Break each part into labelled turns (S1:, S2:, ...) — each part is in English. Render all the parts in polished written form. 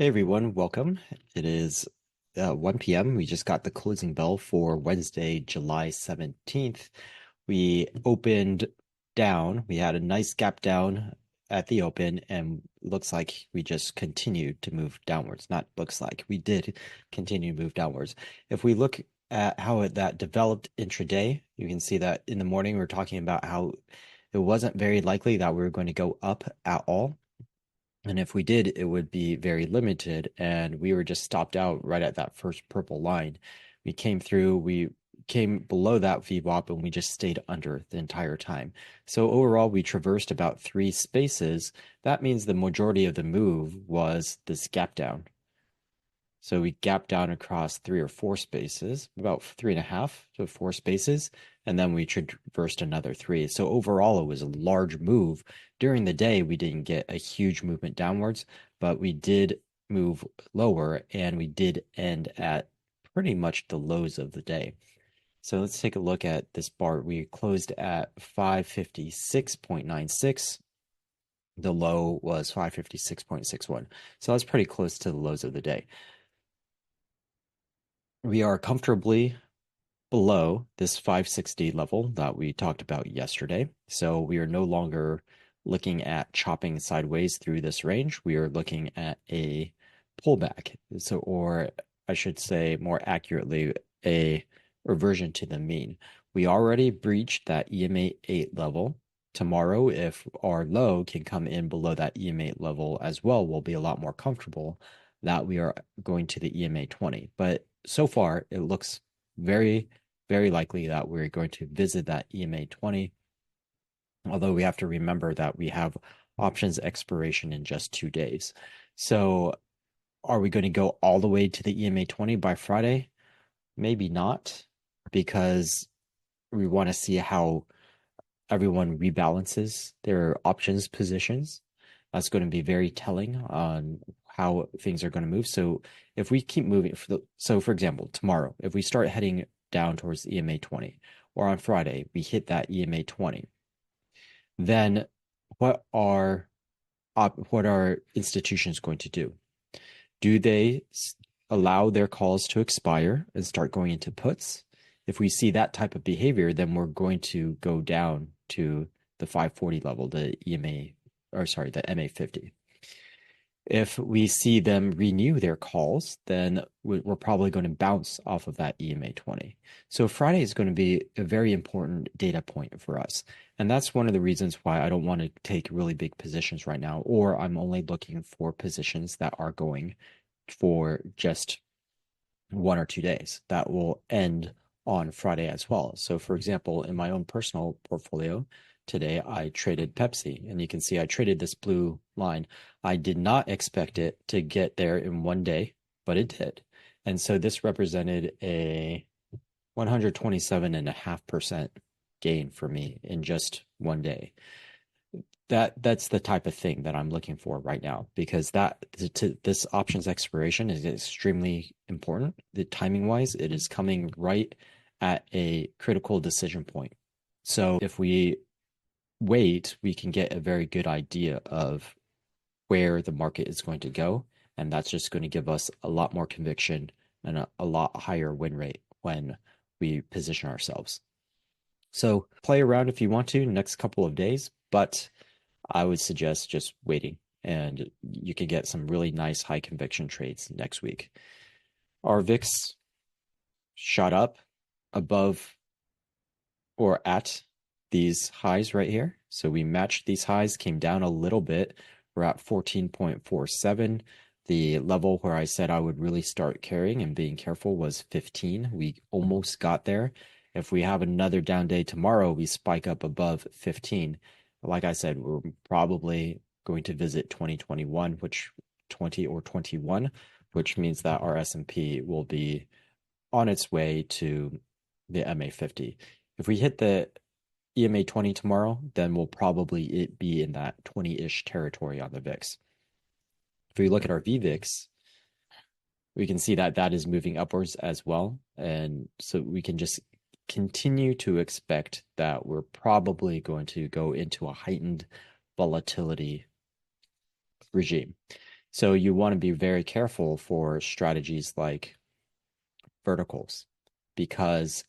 S1: Hey everyone, welcome. It is 1 p.m. We just got the closing bell for Wednesday, July 17th. We opened down. We had a nice gap down at the open, and looks like we just continued to move downwards. Not looks like, we did continue to move downwards. If we look at how that developed intraday, you can see that in the morning we were talking about how it wasn't very likely that we were going to go up at all. And if we did, it would be very limited. And we were just stopped out right at that first purple line. We came through, we came below that VWAP, and we just stayed under the entire time. So overall, we traversed about three spaces. That means the majority of the move was this gap down. So we gapped down across three or four spaces, about 3.5 to 4 spaces, and then we traversed another three. So overall, it was a large move. During the day, we didn't get a huge movement downwards, but we did move lower, and we did end at pretty much the lows of the day. So let's take a look at this bar. We closed at 556.96. The low was 556.61. So that's pretty close to the lows of the day. We are comfortably below this 560 level that we talked about yesterday. So we are no longer looking at chopping sideways through this range. We are looking at a pullback. So, or I should say more accurately, a reversion to the mean. We already breached that EMA 8 level. Tomorrow, if our low can come in below that EMA 8 level as well, we'll be a lot more comfortable that we are going to the EMA 20. But so far, it looks very, very likely that we're going to visit that EMA 20. Although we have to remember that we have options expiration in just 2 days. So are we going to go all the way to the EMA 20 by Friday? Maybe not, because we want to see how everyone rebalances their options positions. That's going to be very telling on how things are going to move. So if we keep moving, for example, tomorrow, if we start heading down towards the EMA 20, or on Friday, we hit that EMA 20, then what are institutions going to do? Do they allow their calls to expire and start going into puts? If we see that type of behavior, then we're going to go down to the 540 level, the the MA50. If we see them renew their calls, then we're probably going to bounce off of that EMA 20. So Friday is going to be a very important data point for us. And that's one of the reasons why I don't want to take really big positions right now, or I'm only looking for positions that are going for just 1 or 2 days that will end on Friday as well. So for example, in my own personal portfolio, today I traded Pepsi, and you can see I traded this blue line. I did not expect it to get there in one day, but it did. And so this represented a 127.5% gain for me in just one day. That's the type of thing that I'm looking for right now, because this options expiration is extremely important. The timing wise, it is coming right at a critical decision point. So if we wait, we can get a very good idea of where the market is going to go. And that's just going to give us a lot more conviction and a lot higher win rate when we position ourselves. So play around if you want to next couple of days, but I would suggest just waiting, and you can get some really nice high conviction trades next week. Our VIX shot up above or at these highs right here. So we matched these highs, came down a little bit. We're at 14.47. The level where I said I would really start carrying and being careful was 15. We almost got there. If we have another down day tomorrow, we spike up above 15. Like I said, we're probably going to visit 2021, which 20 or 21, which means that our S&P will be on its way to the MA50. If we hit the EMA 20 tomorrow, then we'll probably be in that 20-ish territory on the VIX. If we look at our VVIX, we can see that that is moving upwards as well. And so we can just continue to expect that we're probably going to go into a heightened volatility regime. So you want to be very careful for strategies like verticals because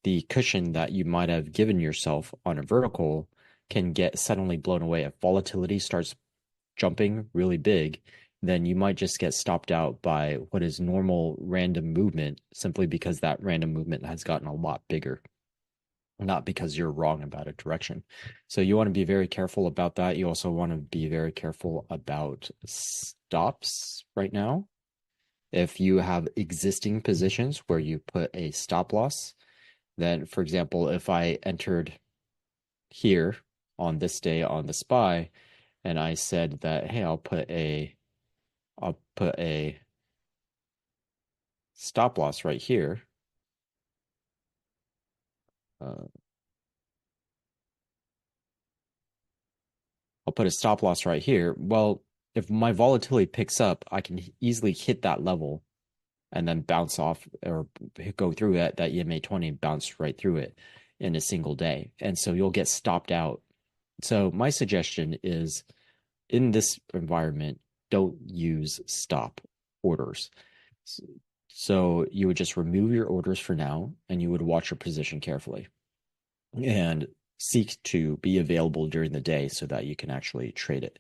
S1: the cushion that you might have given yourself on a vertical can get suddenly blown away. If volatility starts jumping really big, then you might just get stopped out by what is normal random movement simply because that random movement has gotten a lot bigger, not because you're wrong about a direction. So you want to be very careful about that. You also want to be very careful about stops right now. If you have existing positions where you put a stop loss, then for example, if I entered here on this day on the SPY and I said that, hey, I'll put a stop loss right here. Uh, I'll put a stop loss right here. Well, if my volatility picks up, I can easily hit that level and then bounce off or go through it, that EMA 20 bounce right through it in a single day. And so you'll get stopped out. So my suggestion is in this environment, don't use stop orders. So you would just remove your orders for now and you would watch your position carefully and seek to be available during the day so that you can actually trade it.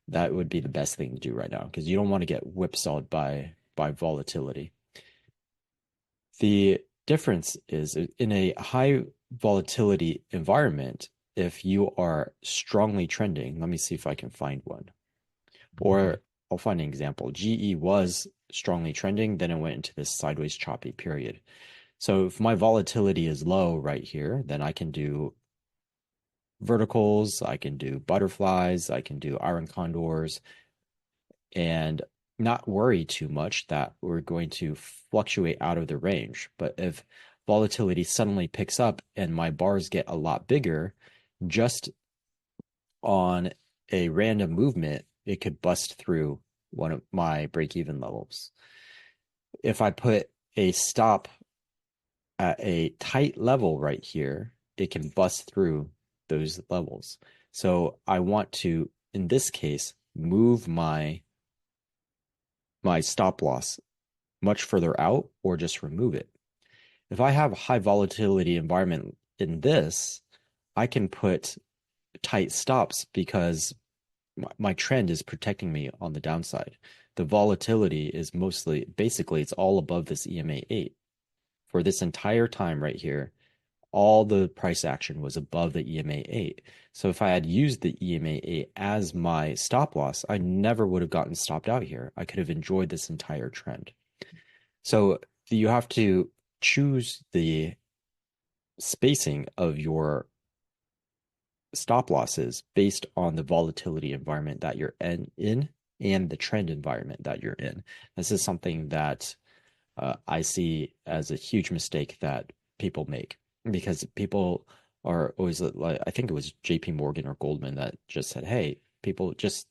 S1: That would be the best thing to do right now because you don't want to get whipsawed by volatility. The difference is in a high volatility environment, if you are strongly trending, let me see if I can find one. Or I'll find an example. GE was strongly trending, then it went into this sideways choppy period. So if my volatility is low right here, then I can do verticals, I can do butterflies, I can do iron condors, and not worry too much that we're going to fluctuate out of the range. But if volatility suddenly picks up and my bars get a lot bigger, just on a random movement, it could bust through one of my break-even levels. If I put a stop at a tight level right here, it can bust through those levels. So I want to, in this case, move my stop loss much further out or just remove it. If I have a high volatility environment in this, I can put tight stops because my trend is protecting me on the downside. The volatility is basically, it's all above this EMA 8. For this entire time right here, all the price action was above the EMA 8. So if I had used the EMA 8 as my stop loss, I never would have gotten stopped out here. I could have enjoyed this entire trend. So you have to choose the spacing of your stop losses based on the volatility environment that you're in and the trend environment that you're in. This is something that I see as a huge mistake that people make because people are always like, I think it was JP Morgan or Goldman that just said, hey, people just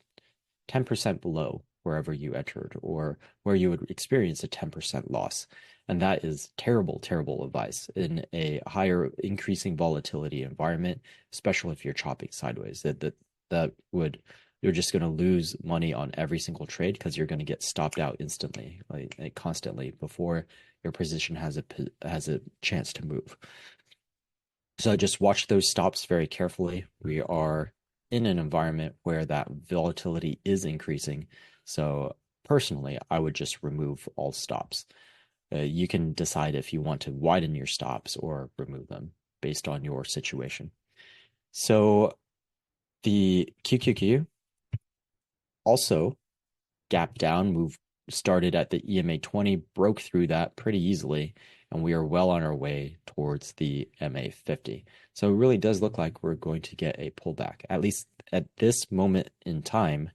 S1: 10% below wherever you entered or where you would experience a 10% loss. And that is terrible, terrible advice in a higher increasing volatility environment, especially if you're chopping sideways. That would you're just going to lose money on every single trade because you're going to get stopped out instantly, like constantly before your position has a chance to move. So just watch those stops very carefully. We are in an environment where that volatility is increasing. So personally, I would just remove all stops. You can decide if you want to widen your stops or remove them based on your situation. So the QQQ also gap down, move started at the EMA 20, broke through that pretty easily, and we are well on our way towards the MA 50. So it really does look like we're going to get a pullback. At least at this moment in time,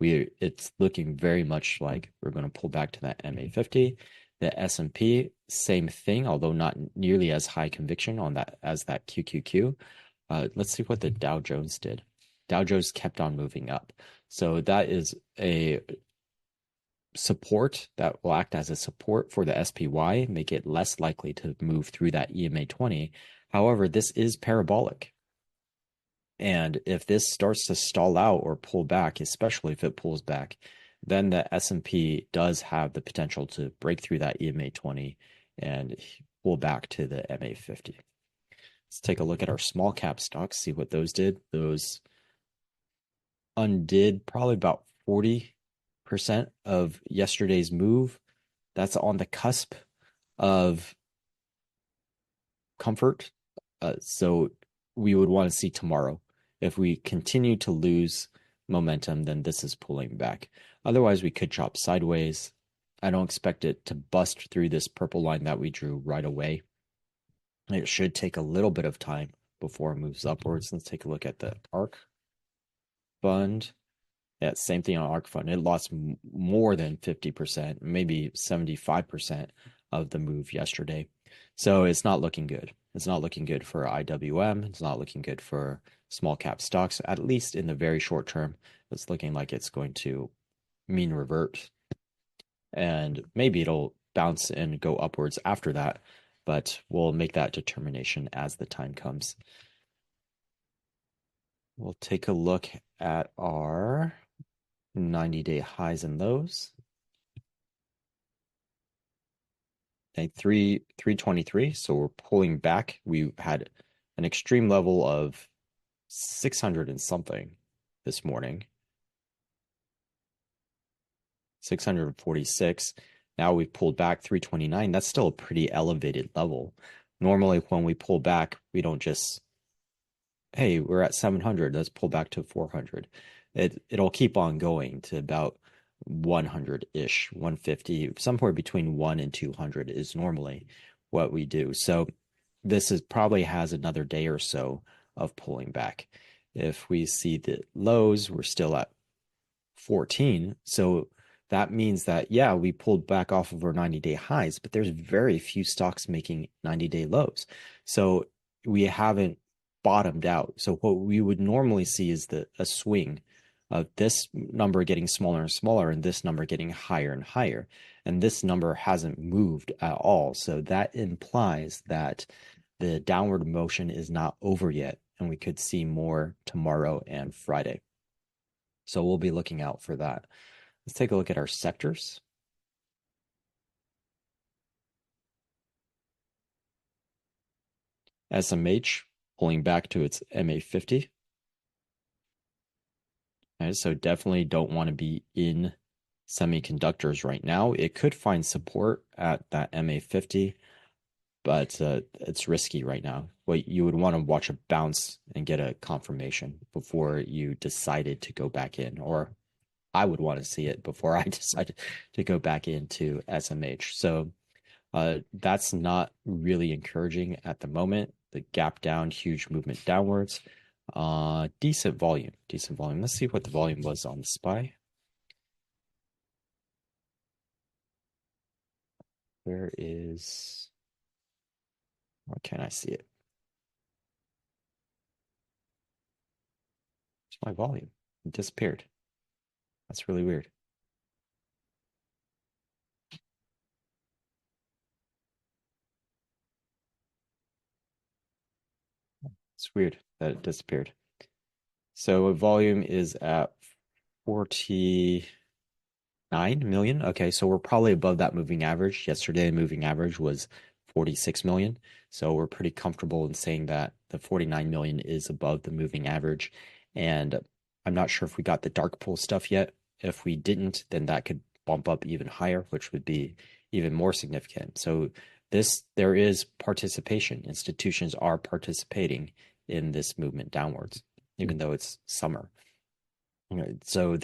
S1: it's looking very much like we're going to pull back to that MA 50. The S&P, same thing, although not nearly as high conviction on that as that QQQ. Let's see what the Dow Jones did. Dow Jones kept on moving up. So that is a support that will act as a support for the SPY, make it less likely to move through that EMA 20. However, this is parabolic. And if this starts to stall out or pull back, especially if it pulls back, then the S&P does have the potential to break through that EMA 20 and pull back to the MA 50. Let's take a look at our small cap stocks, see what those did. Those undid probably about 40% of yesterday's move. That's on the cusp of comfort. So we would want to see tomorrow. If we continue to lose momentum, then this is pulling back. Otherwise, we could chop sideways. I don't expect it to bust through this purple line that we drew right away. It should take a little bit of time before it moves upwards. Let's take a look at the ARK fund. Yeah, same thing on ARK fund. It lost more than 50%, maybe 75% of the move yesterday. So it's not looking good. It's not looking good for IWM. It's not looking good for small cap stocks, at least in the very short term. It's looking like it's going to mean revert. And maybe it'll bounce and go upwards after that, but we'll make that determination as the time comes. We'll take a look at our 90-day highs and lows. Okay, 323. So we're pulling back. We had an extreme level of 600 and something this morning. 646. Now we've pulled back 329. That's still a pretty elevated level. Normally, when we pull back, we don't just, hey, we're at 700. Let's pull back to 400. It'll keep on going to about 100-ish, 150, somewhere between 1 and 200 is normally what we do. So this is probably has another day or so of pulling back. If we see the lows, we're still at 14. So that means that, yeah, we pulled back off of our 90-day highs, but there's very few stocks making 90-day lows. So we haven't bottomed out. So what we would normally see is a swing of this number getting smaller and smaller and this number getting higher and higher. And this number hasn't moved at all. So that implies that the downward motion is not over yet, and we could see more tomorrow and Friday. So we'll be looking out for that. Let's take a look at our sectors. SMH pulling back to its MA 50. Okay, so definitely don't want to be in semiconductors right now. It could find support at that MA 50, but it's risky right now. Well, you would want to watch a bounce and get a confirmation before you decided to go back in, or I would want to see it before I decided to go back into SMH. So that's not really encouraging at the moment. The gap down, huge movement downwards. Decent volume. Let's see what the volume was on the SPY. Where can I see it? It's my volume. It disappeared. That's really weird. It's weird that it disappeared. So volume is at 49 million. Okay, so we're probably above that moving average. Yesterday, the moving average was 46 million. So we're pretty comfortable in saying that the 49 million is above the moving average. And I'm not sure if we got the dark pool stuff yet. If we didn't, then that could bump up even higher, which would be even more significant. So there is participation. Institutions are participating in this movement downwards, even though it's summer. So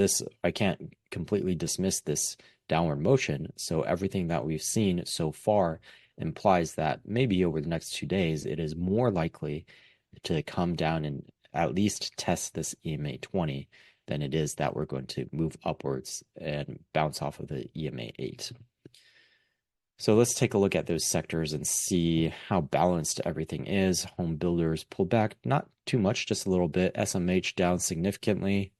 S1: I can't completely dismiss this downward motion. So everything that we've seen so far implies that maybe over the next 2 days, it is more likely to come down and at least test this EMA 20 than it is that we're going to move upwards and bounce off of the EMA 8. So let's take a look at those sectors and see how balanced everything is. Home builders pulled back, not too much, just a little bit. SMH down significantly.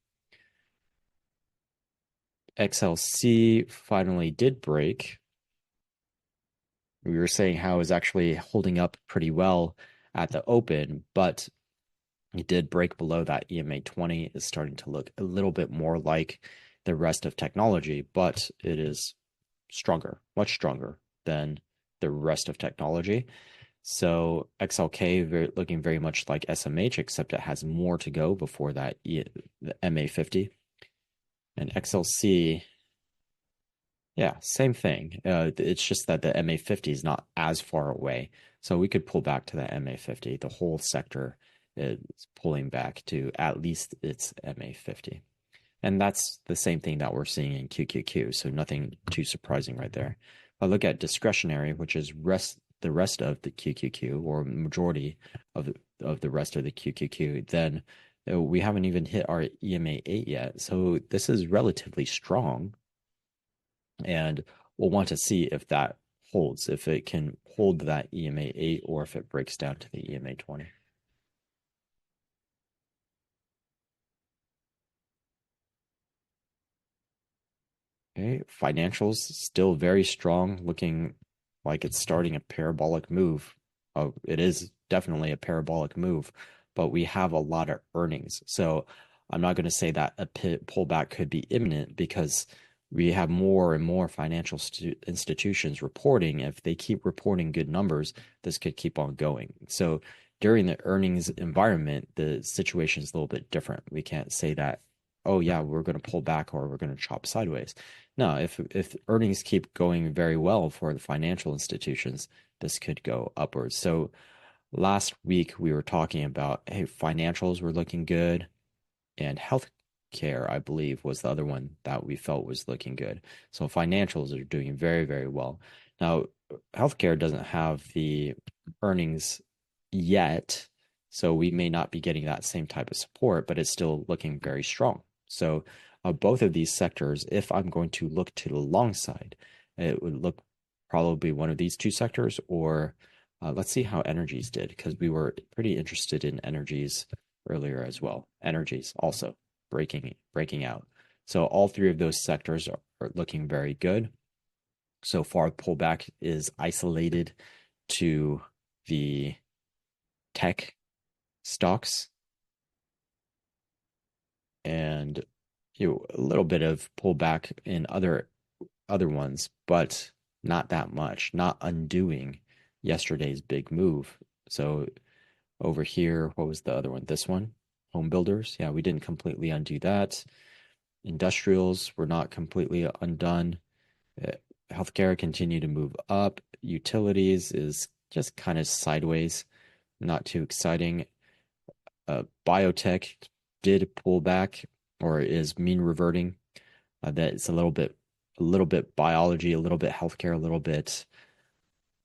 S1: XLC finally did break. We were saying how it was actually holding up pretty well at the open, but it did break below that EMA 20. Is starting to look a little bit more like the rest of technology, but it is stronger, much stronger than the rest of technology. So XLK looking very much like SMH, except it has more to go before that the MA50. And XLC, yeah, same thing. It's just that the MA50 is not as far away. So we could pull back to the MA50. The whole sector is pulling back to at least its MA50. And that's the same thing that we're seeing in QQQ. So nothing too surprising right there. If I look at discretionary, which is the rest of the QQQ or majority of the rest of the QQQ, then we haven't even hit our EMA 8 yet. So this is relatively strong. And we'll want to see if that holds, if it can hold that EMA 8 or if it breaks down to the EMA 20. Okay, financials still very strong, looking like it's starting a parabolic move. Oh, it is definitely a parabolic move, but we have a lot of earnings. So I'm not going to say that a pullback could be imminent because we have more and more financial institutions reporting. If they keep reporting good numbers, this could keep on going. So during the earnings environment, the situation is a little bit different. We can't say that, oh yeah, we're going to pull back or we're going to chop sideways. No, if earnings keep going very well for the financial institutions, this could go upwards. So last week we were talking about, hey, financials were looking good, and healthcare, I believe, was the other one that we felt was looking good. So financials are doing very, very well. Now, healthcare doesn't have the earnings yet, so we may not be getting that same type of support, but it's still looking very strong. So both of these sectors, if I'm going to look to the long side, it would look probably one of these two sectors, or let's see how energies did, because we were pretty interested in energies earlier as well. Energies also breaking out. So all three of those sectors are looking very good. So far, pullback is isolated to the tech stocks and a little bit of pullback in other ones, but not that much, not undoing yesterday's big move. So over here, what was the other one? This one, home builders. Yeah, we didn't completely undo that. Industrials were not completely undone. Healthcare continued to move up. Utilities is just kind of sideways, not too exciting. Biotech did pull back or is mean reverting. That it's a little bit biology, a little bit healthcare, a little bit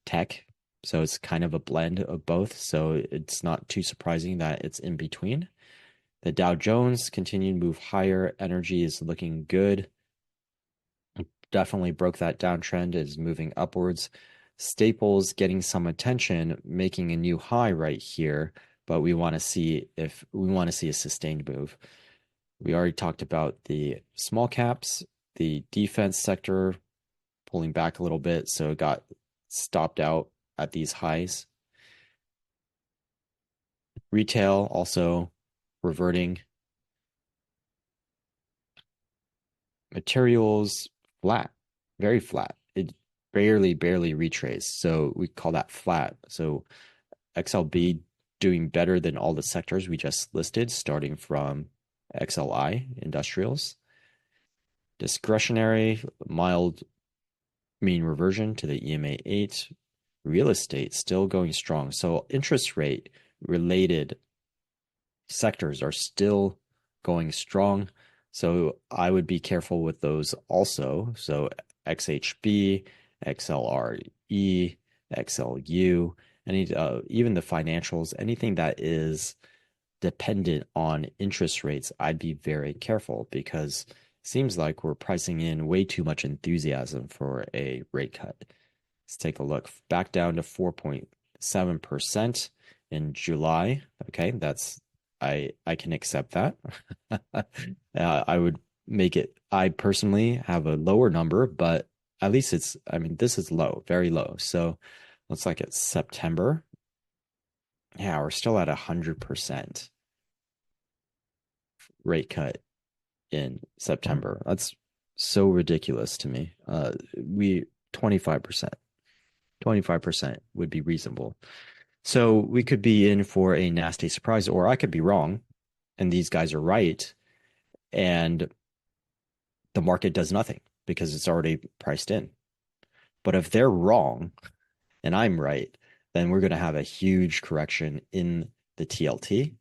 S1: tech. So it's kind of a blend of both. So it's not too surprising that it's in between. The Dow Jones continued to move higher. Energy is looking good. Definitely broke that downtrend, is moving upwards. Staples getting some attention, making a new high right here, but we want to see a sustained move. We already talked about the small caps, the defense sector pulling back a little bit, so it got stopped out at these highs. Retail also reverting. Materials flat, very flat. It barely retraced. So we call that flat. So XLB doing better than all the sectors we just listed, starting from XLI, industrials. Discretionary, mild mean reversion to the EMA 8. Real estate still going strong. So interest rate related sectors are still going strong. So I would be careful with those also. So XHB, XLRE, XLU, even the financials, anything that is dependent on interest rates, I'd be very careful because it seems like we're pricing in way too much enthusiasm for a rate cut. Let's take a look. Back down to 4.7% in July. Okay, I can accept that. I would make it. I personally have a lower number, but at least this is low, very low. So looks like it's September. Yeah, we're still at 100% rate cut in September. That's so ridiculous to me. We 25%, 25% would be reasonable. So we could be in for a nasty surprise, or I could be wrong, and these guys are right, and the market does nothing because it's already priced in. But if they're wrong and I'm right, then we're going to have a huge correction in the TLT.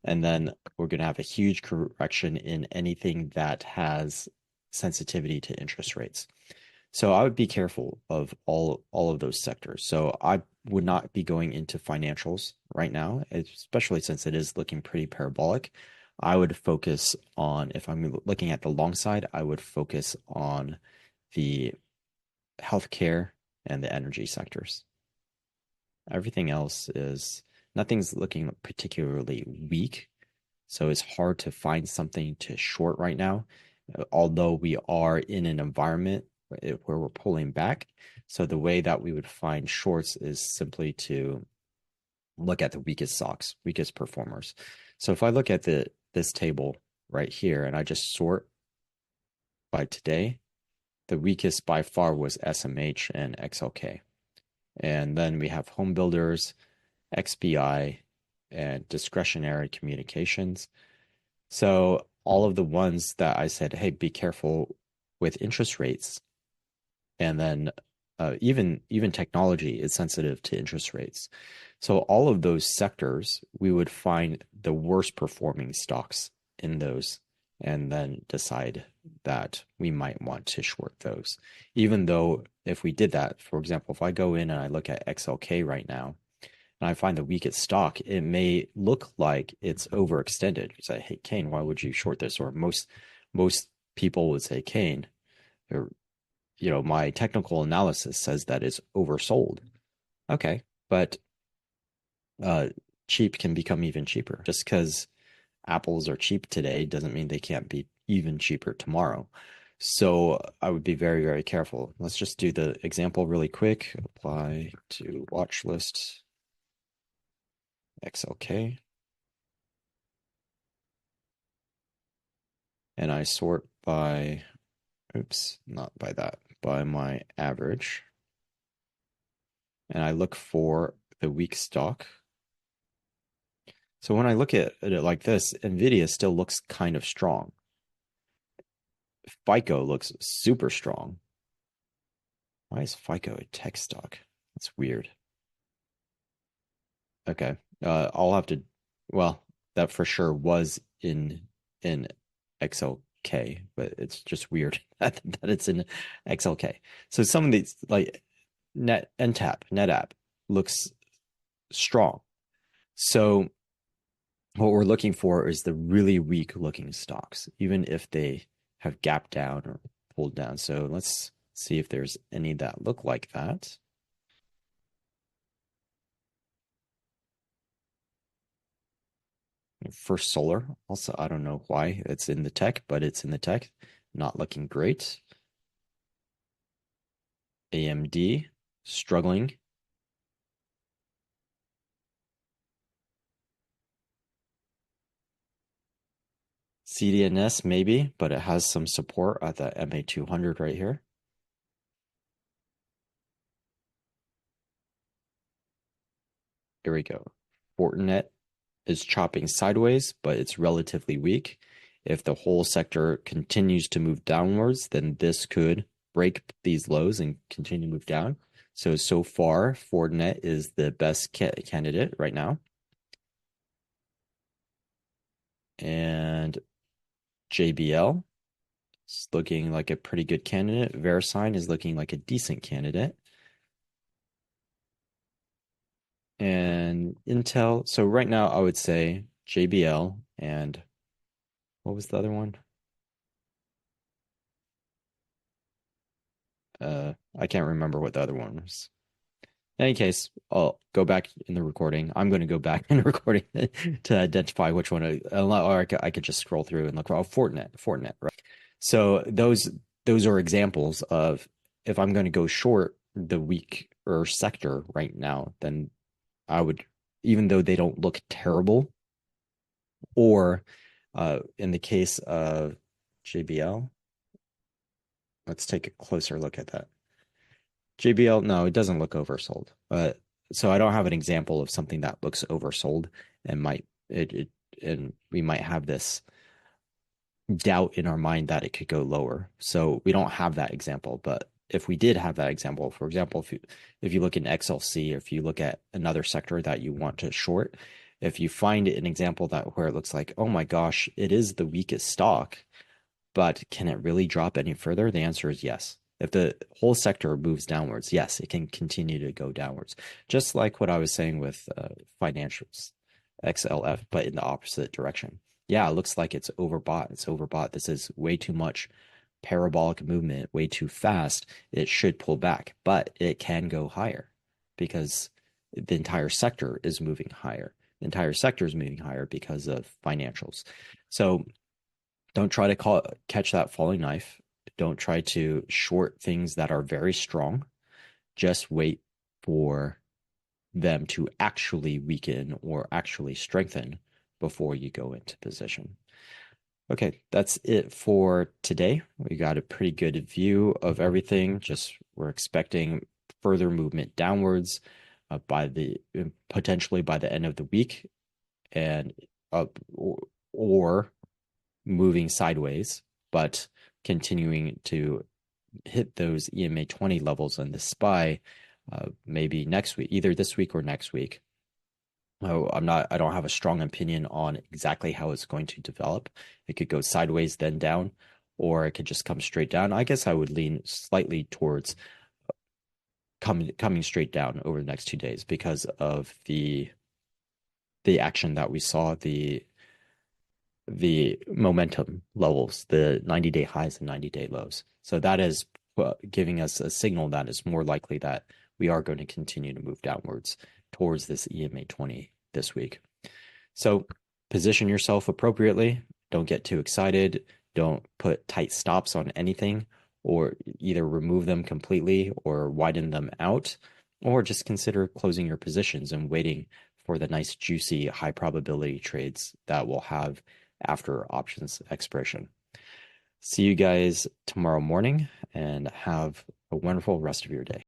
S1: And then we're going to have a huge correction in anything that has sensitivity to interest rates. So I would be careful of all of those sectors. So I would not be going into financials right now, especially since it is looking pretty parabolic. I would focus on, if I'm looking at the long side, I would focus on the healthcare and the energy sectors. Everything else is nothing's looking particularly weak. So it's hard to find something to short right now, although we are in an environment where we're pulling back. So the way that we would find shorts is simply to look at the weakest stocks, weakest performers. So if I look at this table right here and I just sort by today, the weakest by far was SMH and XLK. And then we have home builders, XBI, and discretionary communications. So all of the ones that I said, hey, be careful with interest rates, and then even technology is sensitive to interest rates. So all of those sectors, we would find the worst performing stocks in those, and then decide that we might want to short those. Even though if we did that, for example, if I go in and I look at XLK right now, and I find the weakest stock, it may look like it's overextended. You say, hey, Kane, why would you short this? Or most people would say, Kane, or my technical analysis says that it's oversold. Okay, but cheap can become even cheaper. Just because apples are cheap today doesn't mean they can't be even cheaper tomorrow. So I would be very, very careful. Let's just do the example really quick. Apply to watch list. XLK. And I sort by, oops, not by that, by my average. And I look for the weak stock. So when I look at it like this, NVIDIA still looks kind of strong. FICO looks super strong. Why is FICO a tech stock? That's weird. Okay. I'll have to, well, that for sure was in XLK, but it's just weird that it's in XLK. So some of these like NetApp looks strong. So what we're looking for is the really weak looking stocks, even if they have gapped down or pulled down. So let's see if there's any that look like that. First Solar, also, I don't know why it's in the tech, but it's in the tech. Not looking great. AMD, struggling. CDNS, maybe, but it has some support at the MA200 right here. Here we go. Fortinet is chopping sideways, but it's relatively weak. If the whole sector continues to move downwards, then this could break these lows and continue to move down. So far, Fortinet is the best candidate right now. And JBL is looking like a pretty good candidate. VeriSign is looking like a decent candidate. And Intel. So right now, I would say JBL and what was the other one? I can't remember what the other one was. In any case, I'll go back in the recording. I'm going to go back in the recording to identify which one, or I could just scroll through and look for Fortinet, right? So those are examples of if I'm going to go short the weaker sector right now, then I would, even though they don't look terrible, or in the case of JBL. Let's take a closer look at that. JBL, no, it doesn't look oversold. So I don't have an example of something that looks oversold and and we might have this doubt in our mind that it could go lower. So we don't have that example. But if we did have that example, for example, if you look in XLC, if you look at another sector that you want to short, if you find an example that where it looks like, oh my gosh, it is the weakest stock, but can it really drop any further? The answer is yes. If the whole sector moves downwards, yes, it can continue to go downwards. Just like what I was saying with financials, XLF, but in the opposite direction. Yeah, it looks like it's overbought. It's overbought. This is way too much parabolic movement, way too fast. It should pull back, but it can go higher because the entire sector is moving higher. The entire sector is moving higher because of financials. So don't try to catch that falling knife. Don't try to short things that are very strong. Just wait for them to actually weaken or actually strengthen before you go into position. Okay, that's it for today. We got a pretty good view of everything. Just we're expecting further movement downwards potentially by the end of the week, and up or moving sideways, but continuing to hit those EMA 20 levels on the SPY maybe next week, either this week or next week. Oh, I don't have a strong opinion on exactly how it's going to develop. It could go sideways, then down, or it could just come straight down. I guess I would lean slightly towards coming straight down over the next 2 days because of the action that we saw, the momentum levels, the 90-day highs and 90-day lows. So that is giving us a signal that is more likely that we are going to continue to move downwards towards this EMA 20 this week. So position yourself appropriately. Don't get too excited. Don't put tight stops on anything, or either remove them completely or widen them out, or just consider closing your positions and waiting for the nice, juicy, high probability trades that we'll have after options expiration. See you guys tomorrow morning and have a wonderful rest of your day.